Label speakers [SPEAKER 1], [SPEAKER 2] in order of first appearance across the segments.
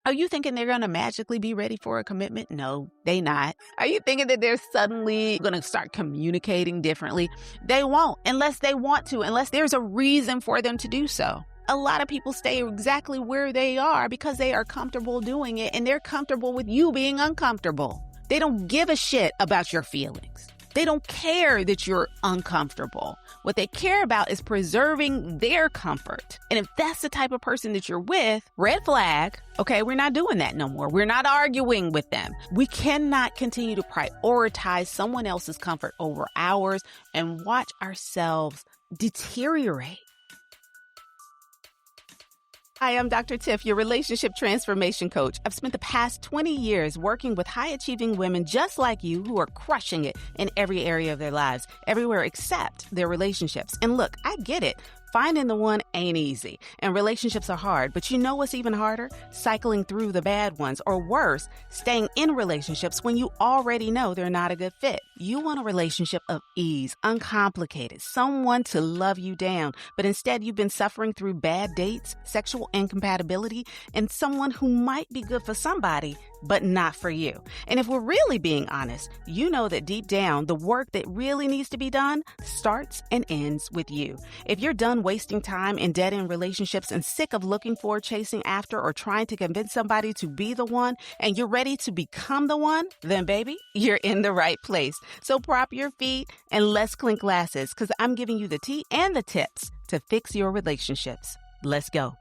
[SPEAKER 1] Are you thinking they're going to magically be ready for a commitment? No, they not. Are you thinking that they're suddenly going to start communicating differently? They won't unless they want to, unless there's a reason for them to do so. A lot of people stay exactly where they are because they are comfortable doing it and they're comfortable with you being uncomfortable. They don't give a shit about your feelings. They don't care that you're uncomfortable. What they care about is preserving their comfort. And if that's the type of person that you're with, red flag, okay, we're not doing that no more. We're not arguing with them. We cannot continue to prioritize someone else's comfort over ours and watch ourselves deteriorate. Hi, I'm Dr. Tiff, your relationship transformation coach. I've spent the past 20 years working with high-achieving women just like you who are crushing it in every area of their lives, everywhere except their relationships. And look, I get it. Finding the one ain't easy, and relationships are hard. But you know what's even harder? Cycling through the bad ones, or worse, staying in relationships when you already know they're not a good fit. You want a relationship of ease, uncomplicated, someone to love you down. But instead, you've been suffering through bad dates, sexual incompatibility, and someone who might be good for somebody, but not for you. And if we're really being honest, you know that deep down, the work that really needs to be done starts and ends with you. If you're done wasting time in dead-end relationships and sick of looking for, chasing after, or trying to convince somebody to be the one, and you're ready to become the one, then baby, you're in the right place. So prop your feet and let's clink glasses, because I'm giving you the tea and the tips to fix your relationships. Let's go.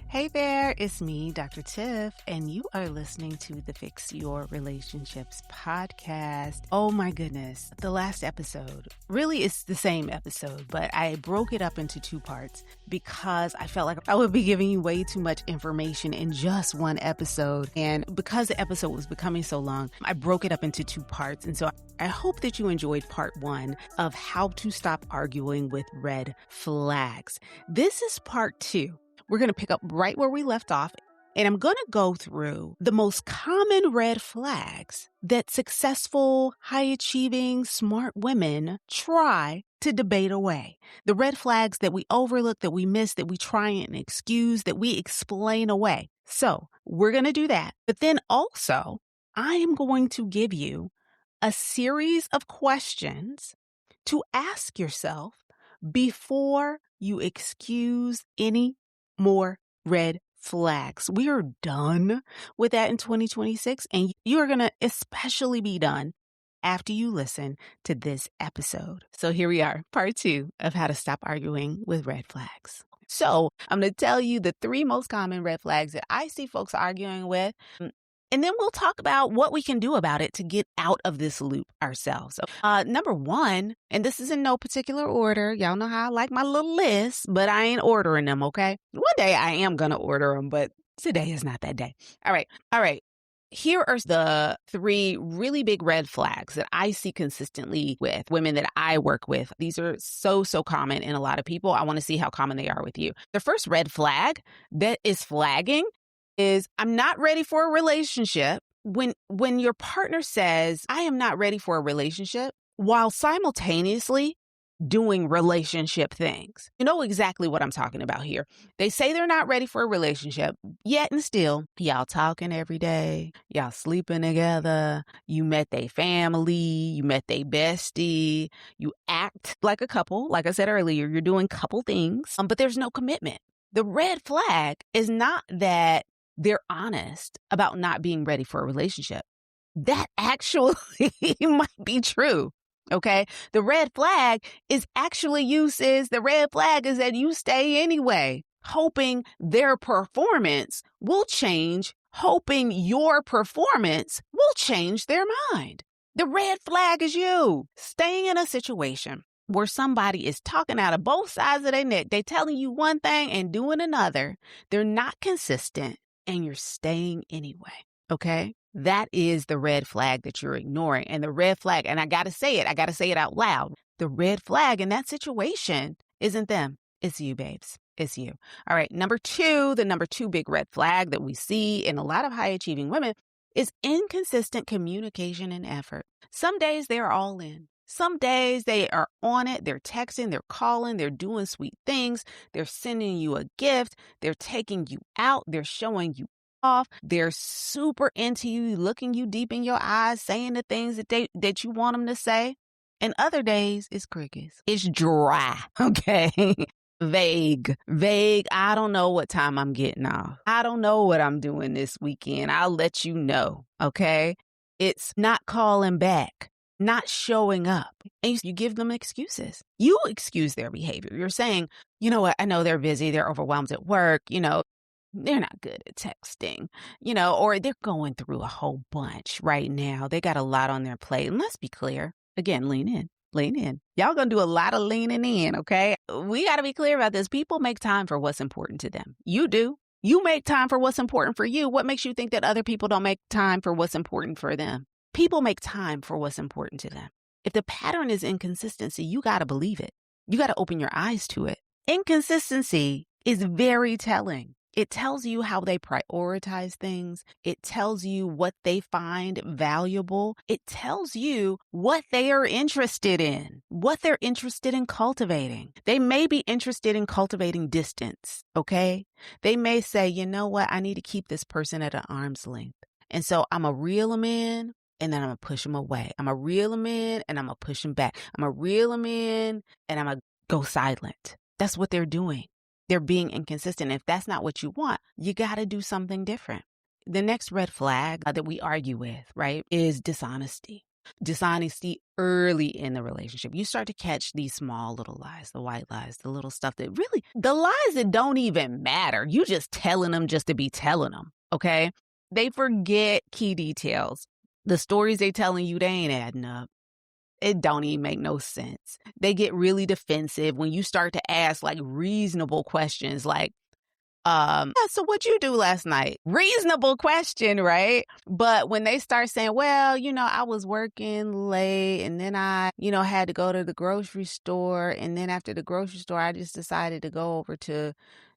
[SPEAKER 1] Hey there, it's me, Dr. Tiff, and you are listening to the Fix Your Relationships podcast. Oh my goodness, the last episode, really it's the same episode, but I broke it up into two parts because I felt like I would be giving you way too much information in just one episode. And because the episode was becoming so long, I broke it up into two parts. And so I hope that you enjoyed part one of how to stop arguing with red flags. This is part two. We're going to pick up right where we left off, and I'm going to go through the most common red flags that successful, high-achieving, smart women try to debate away. The red flags that we overlook, that we miss, that we try and excuse, that we explain away. So we're going to do that. But then also, I am going to give you a series of questions to ask yourself before you excuse any more red flags. We are done with that in 2026, and you are going to especially be done after you listen to this episode. So here we are, part two of how to stop arguing with red flags. So I'm going to tell you the three most common red flags that I see folks arguing with. And then we'll talk about what we can do about it to get out of this loop ourselves. So, number one, and this is in no particular order. Y'all know how I like my little list, but I ain't ordering them, okay? One day I am going to order them, but today is not that day. All right. Here are the three really big red flags that I see consistently with women that I work with. These are so common in a lot of people. I want to see how common they are with you. The first red flag that is flagging is I'm not ready for a relationship. When your partner says, I am not ready for a relationship, while simultaneously doing relationship things. You know exactly what I'm talking about here. They say they're not ready for a relationship, yet and still, y'all talking every day, y'all sleeping together, you met their family, you met their bestie, you act like a couple. Like I said earlier, you're doing couple things, but there's no commitment. The red flag is not that they're honest about not being ready for a relationship. That actually might be true. Okay. The red flag is actually the red flag is that you stay anyway, hoping their performance will change, hoping your performance will change their mind. The red flag is you staying in a situation where somebody is talking out of both sides of their neck. They're telling you one thing and doing another. They're not consistent. And you're staying anyway, okay? That is the red flag that you're ignoring. And the red flag, and I got to say it out loud. The red flag in that situation isn't them. It's you, babes. It's you. All right, the number two big red flag that we see in a lot of high-achieving women is inconsistent communication and effort. Some days they're all in. Some days they are on it. They're texting, they're calling, they're doing sweet things. They're sending you a gift. They're taking you out. They're showing you off. They're super into you, looking you deep in your eyes, saying the things that you want them to say. And other days, it's crickets. It's dry, okay? Vague. I don't know what time I'm getting off. I don't know what I'm doing this weekend. I'll let you know, okay? It's not calling back, not showing up. And you give them excuses. You excuse their behavior. You're saying, you know what? I know they're busy. They're overwhelmed at work. They're not good at texting, or they're going through a whole bunch right now. They got a lot on their plate. And let's be clear. Again, lean in. Lean in. Y'all gonna do a lot of leaning in, okay? We gotta be clear about this. People make time for what's important to them. You do. You make time for what's important for you. What makes you think that other people don't make time for what's important for them? People make time for what's important to them. If the pattern is inconsistency, you gotta believe it. You gotta open your eyes to it. Inconsistency is very telling. It tells you how they prioritize things. It tells you what they find valuable. It tells you what they are interested in, what they're interested in cultivating. They may be interested in cultivating distance, okay? They may say, you know what? I need to keep this person at an arm's length. And so I'm going to reel them in and then I'm going to push them away. I'm going to reel them in and I'm going to push them back. I'm going to reel them in and I'm going to go silent. That's what they're doing. They're being inconsistent. If that's not what you want, you got to do something different. The next red flag that we argue with, right, is dishonesty. Dishonesty early in the relationship. You start to catch these small little lies, the white lies, the little stuff that really, the lies that don't even matter. You just telling them just to be telling them, okay? They forget key details. The stories they telling you, they ain't adding up. It don't even make no sense. They get really defensive when you start to ask like reasonable questions like, so what'd you do last night? Reasonable question, right? But when they start saying, well, I was working late and then I, had to go to the grocery store. And then after the grocery store, I just decided to go over to,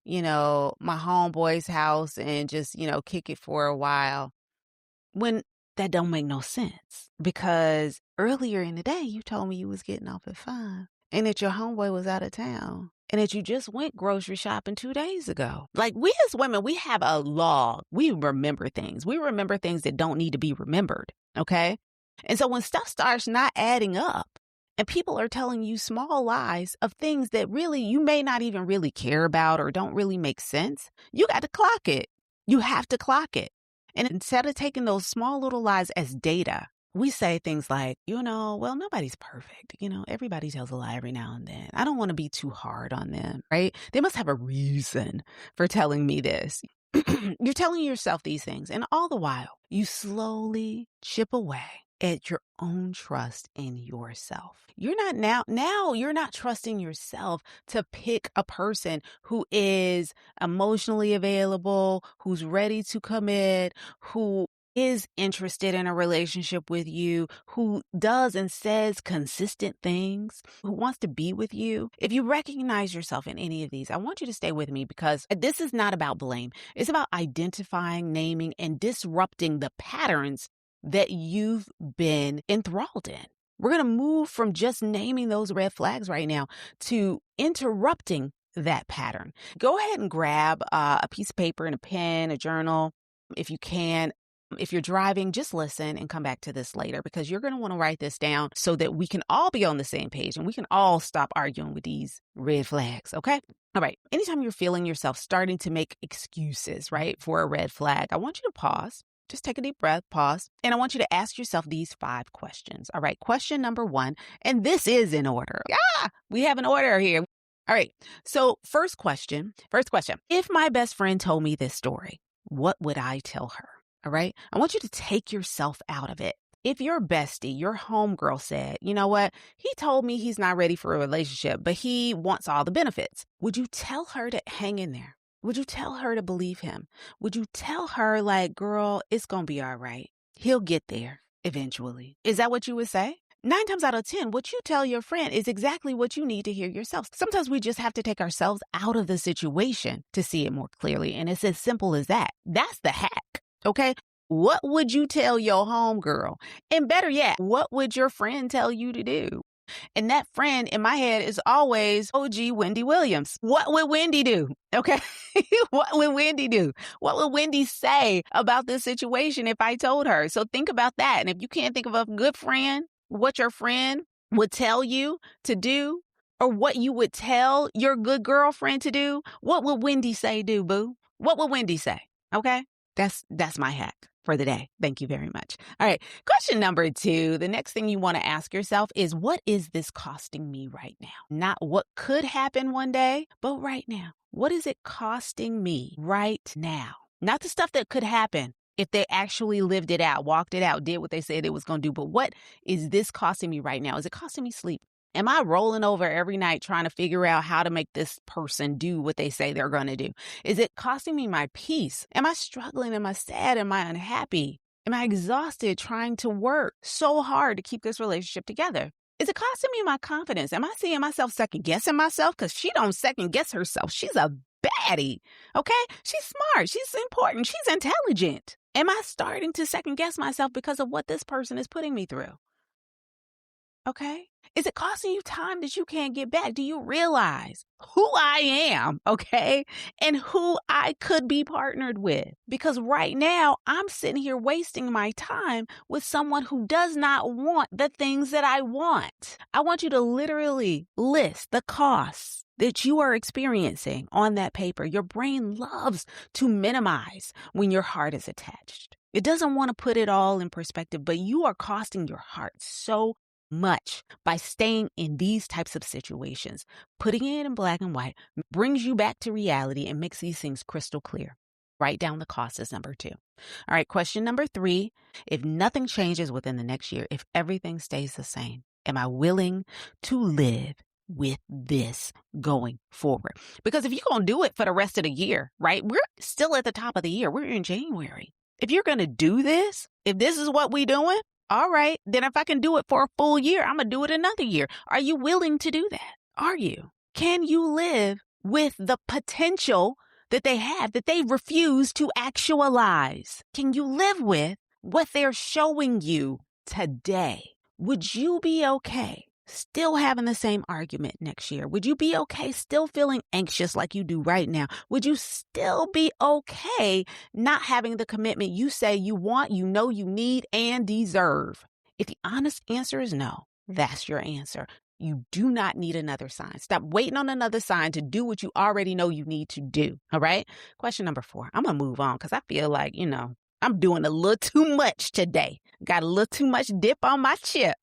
[SPEAKER 1] my homeboy's house and just, kick it for a while. When that don't make no sense, because earlier in the day, you told me you was getting off at 5 and that your homeboy was out of town and that you just went grocery shopping 2 days ago. Like, we as women, we have a log. We remember things. We remember things that don't need to be remembered. Okay. And so when stuff starts not adding up and people are telling you small lies of things that really you may not even really care about or don't really make sense, you got to clock it. You have to clock it. And instead of taking those small little lies as data, we say things like, well, nobody's perfect. Everybody tells a lie every now and then. I don't want to be too hard on them, right? They must have a reason for telling me this. You're telling yourself these things. And all the while, you slowly chip away at your own trust in yourself. You're not now you're not trusting yourself to pick a person who is emotionally available, who's ready to commit, who is interested in a relationship with you, who does and says consistent things, who wants to be with you. If you recognize yourself in any of these, I want you to stay with me, because this is not about blame. It's about identifying, naming, and disrupting the patterns that you've been enthralled in. We're going to move from just naming those red flags right now to interrupting that pattern. Go ahead and grab a piece of paper and a pen, a journal, if you can. If you're driving, just listen and come back to this later, because you're going to want to write this down so that we can all be on the same page and we can all stop arguing with these red flags. Okay. All right. Anytime you're feeling yourself starting to make excuses, right, for a red flag, I want you to pause. Just take a deep breath, pause, and I want you to ask yourself these 5 questions. All right. Question number 1, and this is in order. We have an order here. All right. So first question. If my best friend told me this story, what would I tell her? All right. I want you to take yourself out of it. If your bestie, your homegirl said, you know what, he told me he's not ready for a relationship, but he wants all the benefits, would you tell her to hang in there? Would you tell her to believe him? Would you tell her, like, girl, it's going to be all right. He'll get there eventually. Is that what you would say? 9 times out of 10, what you tell your friend is exactly what you need to hear yourself. Sometimes we just have to take ourselves out of the situation to see it more clearly. And it's as simple as that. That's the hack. Okay. What would you tell your homegirl? And better yet, what would your friend tell you to do? And that friend in my head is always OG Wendy Williams. What would Wendy do? Okay. What would Wendy do? What would Wendy say about this situation if I told her? So think about that. And if you can't think of a good friend, what your friend would tell you to do, or what you would tell your good girlfriend to do, what would Wendy say do, boo? What would Wendy say? Okay. That's my hack for the day. Thank you very much. All right. Question number 2. The next thing you want to ask yourself is, what is this costing me right now? Not what could happen one day, but right now. What is it costing me right now? Not the stuff that could happen if they actually lived it out, walked it out, did what they said it was going to do. But what is this costing me right now? Is it costing me sleep? Am I rolling over every night trying to figure out how to make this person do what they say they're going to do? Is it costing me my peace? Am I struggling? Am I sad? Am I unhappy? Am I exhausted trying to work so hard to keep this relationship together? Is it costing me my confidence? Am I seeing myself second guessing myself? Because she don't second guess herself. She's a baddie, okay? She's smart. She's important. She's intelligent. Am I starting to second guess myself because of what this person is putting me through? Okay. Is it costing you time that you can't get back? Do you realize who I am, okay, and who I could be partnered with? Because right now I'm sitting here wasting my time with someone who does not want the things that I want. I want you to literally list the costs that you are experiencing on that paper. Your brain loves to minimize when your heart is attached. It doesn't want to put it all in perspective, but you are costing your heart so much by staying in these types of situations. Putting it in black and white brings you back to reality and makes these things crystal clear. Write down the cost as number 2. All right, question number 3. If nothing changes within the next year, if everything stays the same, am I willing to live with this going forward? Because if you're going to do it for the rest of the year, right? We're still at the top of the year. We're in January. If you're going to do this, if this is what we're doing, all right, then if I can do it for a full year, I'm going to do it another year. Are you willing to do that? Are you? Can you live with the potential that they have that they refuse to actualize? Can you live with what they're showing you today? Would you be okay still having the same argument next year? Would you be okay still feeling anxious like you do right now? Would you still be okay not having the commitment you say you want, you know you need, and deserve? If the honest answer is no, that's your answer. You do not need another sign. Stop waiting on another sign to do what you already know you need to do. All right? Question number 4. I'm going to move on because I feel like, I'm doing a little too much today. Got a little too much dip on my chip.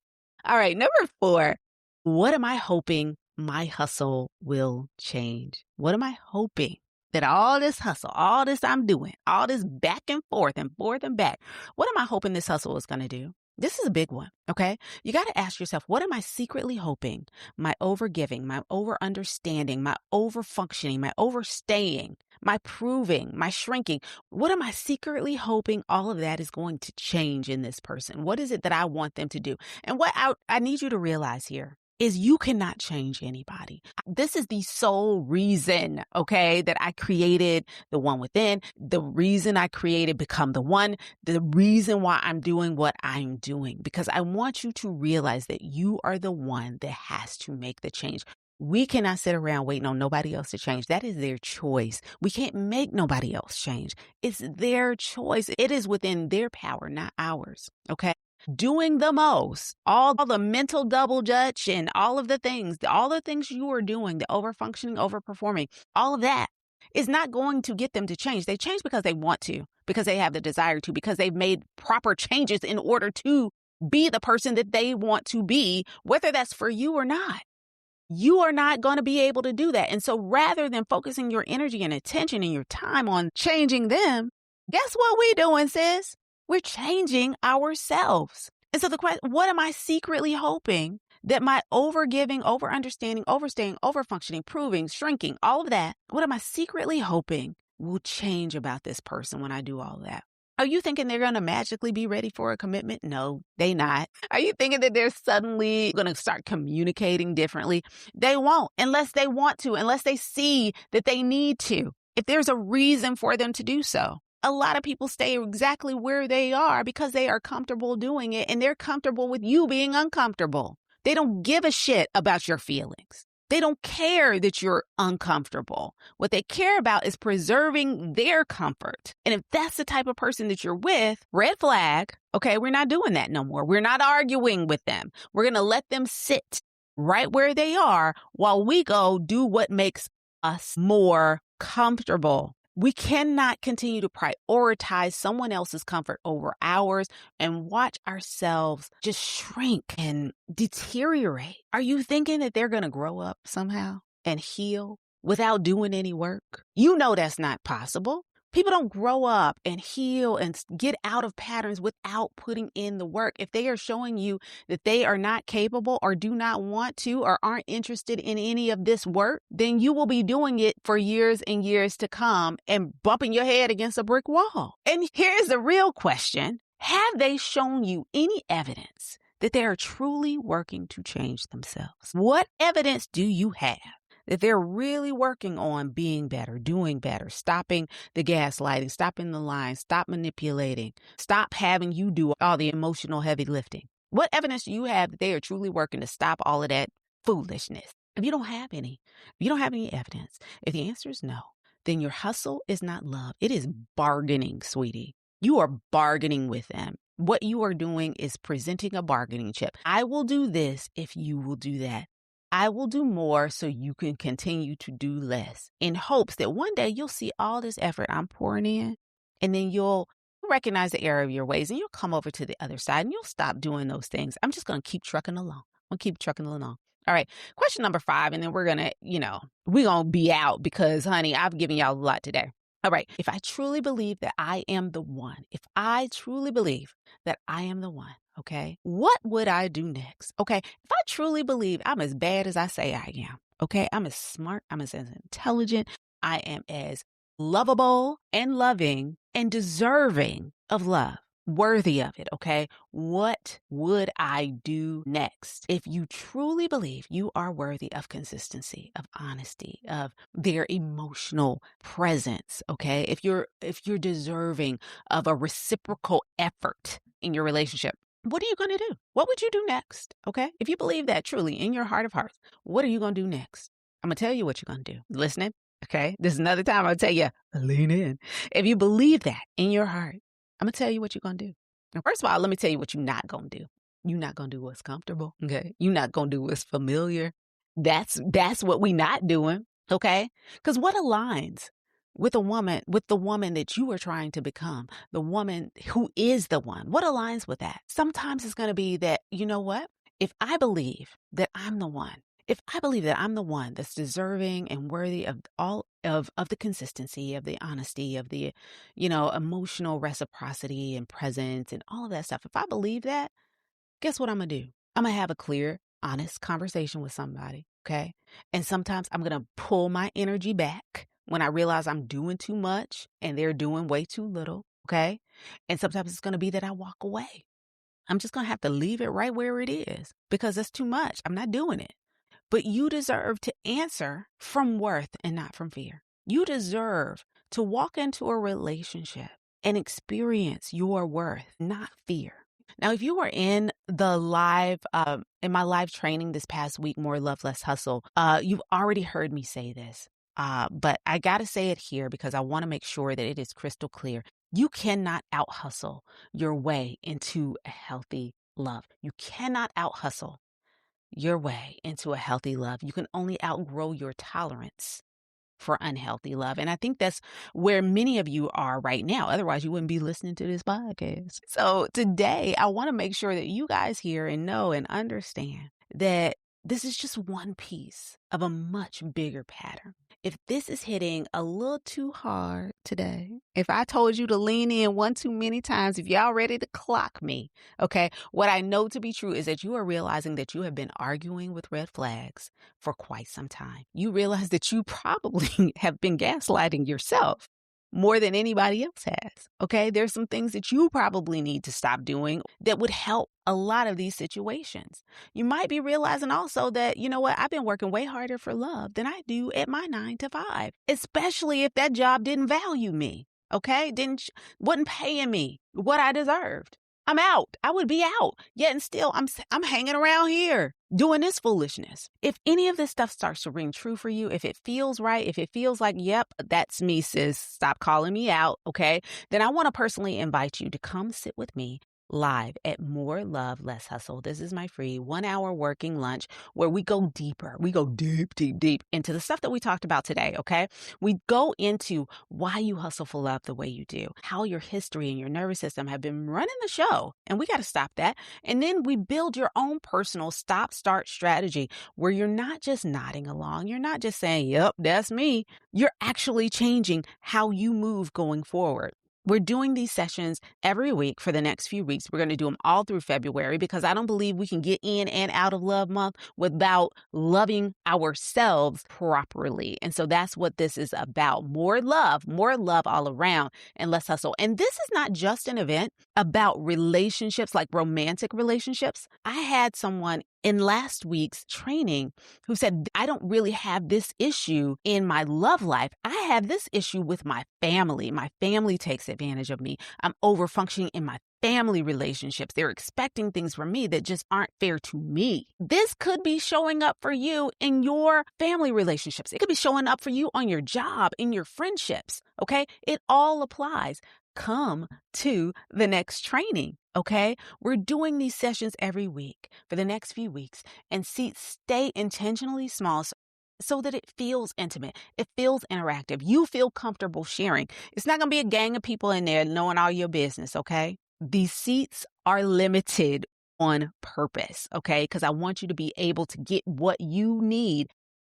[SPEAKER 1] All right, number 4, what am I hoping my hustle will change? What am I hoping that all this hustle, all this I'm doing, all this back and forth and back, what am I hoping this hustle is going to do? This is a big one, okay? You got to ask yourself, what am I secretly hoping my overgiving, my over-understanding, my over-functioning, my overstaying, my proving, my shrinking, what am I secretly hoping all of that is going to change in this person? What is it that I want them to do? And what I need you to realize here is you cannot change anybody. This is the sole reason, okay, that I created the One Within, the reason I created Become the One, the reason why I'm doing what I'm doing, because I want you to realize that you are the one that has to make the change. We cannot sit around waiting on nobody else to change. That is their choice. We can't make nobody else change. It's their choice. It is within their power, not ours, okay? Doing the most, all the mental double dutch and all the things you are doing, the overfunctioning, overperforming, all of that is not going to get them to change. They change because they want to, because they have the desire to, because they've made proper changes in order to be the person that they want to be, whether that's for you or not. You are not going to be able to do that. And so rather than focusing your energy and attention and your time on changing them, guess what we're doing, sis? We're changing ourselves. And so the question, what am I secretly hoping that my overgiving, over-understanding, overstaying, overfunctioning, proving, shrinking, all of that, what am I secretly hoping will change about this person when I do all of that? Are you thinking they're going to magically be ready for a commitment? No, they not. Are you thinking that they're suddenly going to start communicating differently? They won't, unless they want to, unless they see that they need to, if there's a reason for them to do so. A lot of people stay exactly where they are because they are comfortable doing it, and they're comfortable with you being uncomfortable. They don't give a shit about your feelings. They don't care that you're uncomfortable. What they care about is preserving their comfort. And if that's the type of person that you're with, red flag, okay, we're not doing that no more. We're not arguing with them. We're going to let them sit right where they are while we go do what makes us more comfortable. We cannot continue to prioritize someone else's comfort over ours and watch ourselves just shrink and deteriorate. Are you thinking that they're going to grow up somehow and heal without doing any work? You know that's not possible. People don't grow up and heal and get out of patterns without putting in the work. If they are showing you that they are not capable or do not want to or aren't interested in any of this work, then you will be doing it for years and years to come and bumping your head against a brick wall. And here's the real question. Have they shown you any evidence that they are truly working to change themselves? What evidence do you have that they're really working on being better, doing better, stopping the gaslighting, stopping the lying, stop manipulating, stop having you do all the emotional heavy lifting? What evidence do you have that they are truly working to stop all of that foolishness? If you don't have any, evidence, if the answer is no, then your hustle is not love. It is bargaining, sweetie. You are bargaining with them. What you are doing is presenting a bargaining chip. I will do this if you will do that. I will do more so you can continue to do less, in hopes that one day you'll see all this effort I'm pouring in, and then you'll recognize the error of your ways and you'll come over to the other side and you'll stop doing those things. I'm just going to keep trucking along. All right. Question number 5. And then we're going to be out because, honey, I've given y'all a lot today. All right. If I truly believe that I am the one, okay, what would I do next? Okay. If I truly believe I'm as bad as I say I am, okay, I'm as smart, I'm as intelligent, I am as lovable and loving and deserving of love, worthy of it, okay? What would I do next? If you truly believe you are worthy of consistency, of honesty, of their emotional presence, okay? If you're deserving of a reciprocal effort in your relationship, what are you going to do? What would you do next? Okay? If you believe that truly in your heart of hearts, what are you going to do next? I'm going to tell you what you're going to do. Listening? Okay? This is another time I'll tell you, lean in. If you believe that in your heart, I'm going to tell you what you're going to do. Now, first of all, let me tell you what you're not going to do. You're not going to do what's comfortable. Okay? You're not going to do what's familiar. That's what we're not doing. Okay? Because what aligns with the woman that you are trying to become, the woman who is the one? What aligns with that? Sometimes it's going to be that, you know what? If I believe that I'm the one, that's deserving and worthy of all of the consistency, of the honesty, of the, emotional reciprocity and presence and all of that stuff. If I believe that, guess what I'm going to do? I'm going to have a clear, honest conversation with somebody. Okay. And sometimes I'm going to pull my energy back when I realize I'm doing too much and they're doing way too little. Okay. And sometimes it's going to be that I walk away. I'm just going to have to leave it right where it is because it's too much. I'm not doing it. But you deserve to answer from worth and not from fear. You deserve to walk into a relationship and experience your worth, not fear. Now, if you were in the in my live training this past week, More Love, Less Hustle, you've already heard me say this, but I got to say it here because I want to make sure that it is crystal clear. You cannot out-hustle your way into a healthy love. You cannot out-hustle your way into a healthy love. You can only outgrow your tolerance for unhealthy love. And I think that's where many of you are right now. Otherwise, you wouldn't be listening to this podcast. So today, I want to make sure that you guys hear and know and understand that this is just one piece of a much bigger pattern. If this is hitting a little too hard today, if I told you to lean in one too many times, if y'all ready to clock me, okay, what I know to be true is that you are realizing that you have been arguing with red flags for quite some time. You realize that you probably have been gaslighting yourself more than anybody else has, okay? There's some things that you probably need to stop doing that would help a lot of these situations. You might be realizing also that, you know what, I've been working way harder for love than I do at my 9 to 5, especially if that job didn't value me, okay? Wasn't paying me what I deserved. I'm out. I would be out. Yet and still, I'm hanging around here doing this foolishness. If any of this stuff starts to ring true for you, if it feels right, if it feels like, yep, that's me, sis, stop calling me out, okay? Then I want to personally invite you to come sit with me live at More Love, Less Hustle. This is my free 1 hour working lunch where we go deeper. We go deep, deep, deep into the stuff that we talked about today, okay? We go into why you hustle for love the way you do, how your history and your nervous system have been running the show, and we got to stop that. And then we build your own personal stop-start strategy where you're not just nodding along. You're not just saying, yep, that's me. You're actually changing how you move going forward. We're doing these sessions every week for the next few weeks. We're going to do them all through February because I don't believe we can get in and out of Love Month without loving ourselves properly. And so that's what this is about. More love all around, and less hustle. And this is not just an event about relationships, like romantic relationships. I had someone in last week's training who said, I don't really have this issue in my love life. I have this issue with my family. My family takes advantage of me. I'm overfunctioning in my family relationships. They're expecting things from me that just aren't fair to me. This could be showing up for you in your family relationships. It could be showing up for you on your job, in your friendships. Okay? It all applies. Come to the next training. Okay, we're doing these sessions every week for the next few weeks, and seats stay intentionally small so that it feels intimate. It feels interactive. You feel comfortable sharing. It's not going to be a gang of people in there knowing all your business. Okay, these seats are limited on purpose. Okay, because I want you to be able to get what you need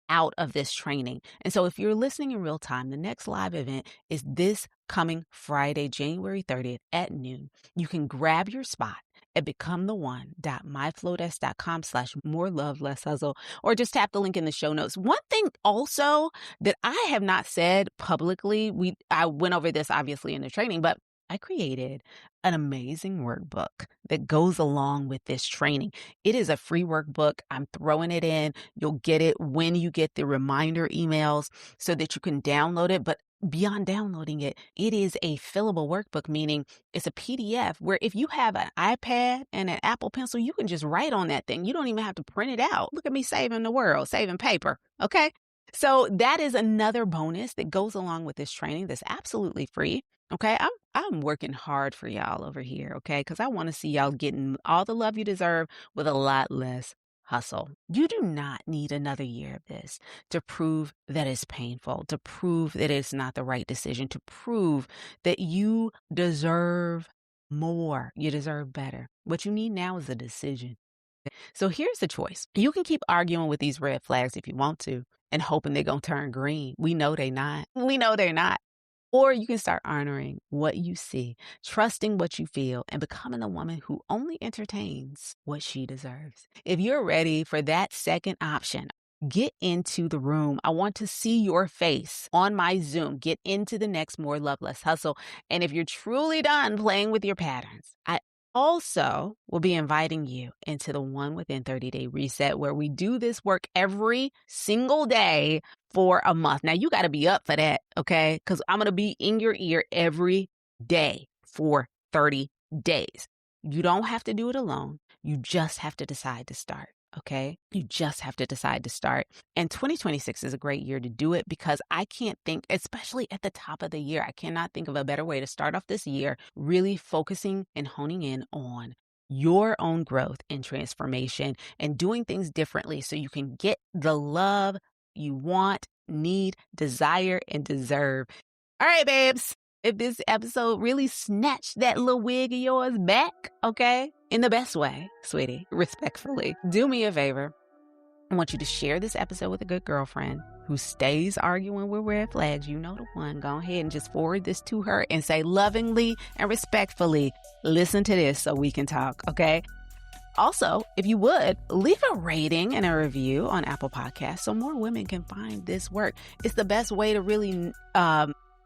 [SPEAKER 1] out of this training. And so if you're listening in real time, the next live event is this coming Friday, January 30th at noon. You can grab your spot at becometheone.myflodesk.com/more-love-less-hustle, or just tap the link in the show notes. One thing also that I have not said publicly, I went over this obviously in the training, but I created an amazing workbook that goes along with this training. It is a free workbook. I'm throwing it in. You'll get it when you get the reminder emails so that you can download it. But beyond downloading it, it is a fillable workbook, meaning it's a PDF where if you have an iPad and an Apple Pencil, you can just write on that thing. You don't even have to print it out. Look at me saving the world, saving paper. Okay. So that is another bonus that goes along with this training that's absolutely free. Okay, I'm working hard for y'all over here, okay, because I want to see y'all getting all the love you deserve with a lot less hustle. You do not need another year of this to prove that it's painful, to prove that it's not the right decision, to prove that you deserve more, you deserve better. What you need now is a decision. So here's the choice. You can keep arguing with these red flags if you want to and hoping they're going to turn green. We know they're not. We know they're not. Or you can start honoring what you see, trusting what you feel, and becoming the woman who only entertains what she deserves. If you're ready for that second option, get into the room. I want to see your face on my Zoom. Get into the next More Love, Less Hustle. And if you're truly done playing with your patterns, I also will be inviting you into the One Within 30-Day Reset, where we do this work every single day for a month. Now, you got to be up for that, okay? Because I'm going to be in your ear every day for 30 days. You don't have to do it alone. You just have to decide to start. Okay, you just have to decide to start. And 2026 is a great year to do it because I can't think, especially at the top of the year, I cannot think of a better way to start off this year, really focusing and honing in on your own growth and transformation and doing things differently so you can get the love you want, need, desire, and deserve. All right, babes. If this episode really snatched that little wig of yours back, okay, in the best way, sweetie, respectfully, do me a favor. I want you to share this episode with a good girlfriend who stays arguing with red flags. You know the one. Go ahead and just forward this to her and say lovingly and respectfully, listen to this so we can talk, okay? Also, if you would, leave a rating and a review on Apple Podcasts so more women can find this work. It's the best way to really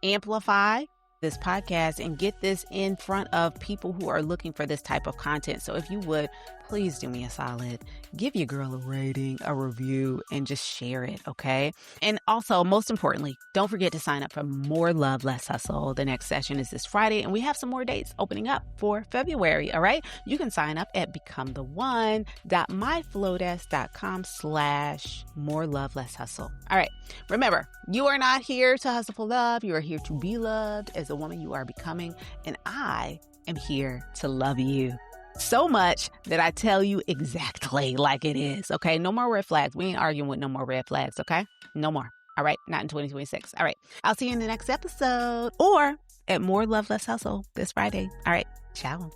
[SPEAKER 1] amplify this podcast and get this in front of people who are looking for this type of content. So if you would, please do me a solid. Give your girl a rating, a review, and just share it, okay? And also, most importantly, don't forget to sign up for More Love, Less Hustle. The next session is this Friday, and we have some more dates opening up for February, all right? You can sign up at becomethone.myflowdesk.com/More Love, Less Hustle. All right. Remember, you are not here to hustle for love. You are here to be loved as a woman you are becoming, and I am here to love you so much that I tell you exactly like it is, okay? No more red flags. We ain't arguing with no more red flags, okay? No more. All right? Not in 2026. All right. I'll see you in the next episode or at More Love, Less Hustle this Friday. All right. Ciao.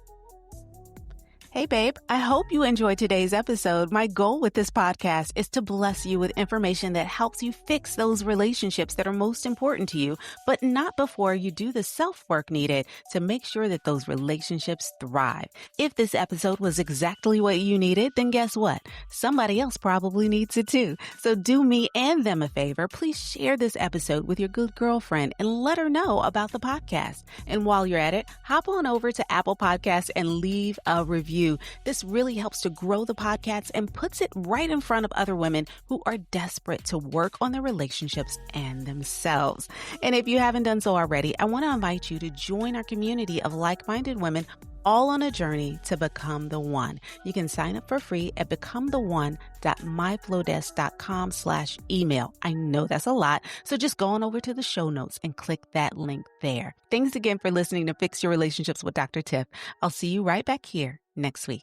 [SPEAKER 1] Hey, babe, I hope you enjoyed today's episode. My goal with this podcast is to bless you with information that helps you fix those relationships that are most important to you, but not before you do the self-work needed to make sure that those relationships thrive. If this episode was exactly what you needed, then guess what? Somebody else probably needs it too. So do me and them a favor. Please share this episode with your good girlfriend and let her know about the podcast. And while you're at it, hop on over to Apple Podcasts and leave a review. This really helps to grow the podcast and puts it right in front of other women who are desperate to work on their relationships and themselves. And if you haven't done so already, I want to invite you to join our community of like-minded women all on a journey to become the one. You can sign up for free at becomethone.myflowdesk.com/email. I know that's a lot, so just go on over to the show notes and click that link there. Thanks again for listening to Fix Your Relationships with Dr. Tiff. I'll see you right back here next week.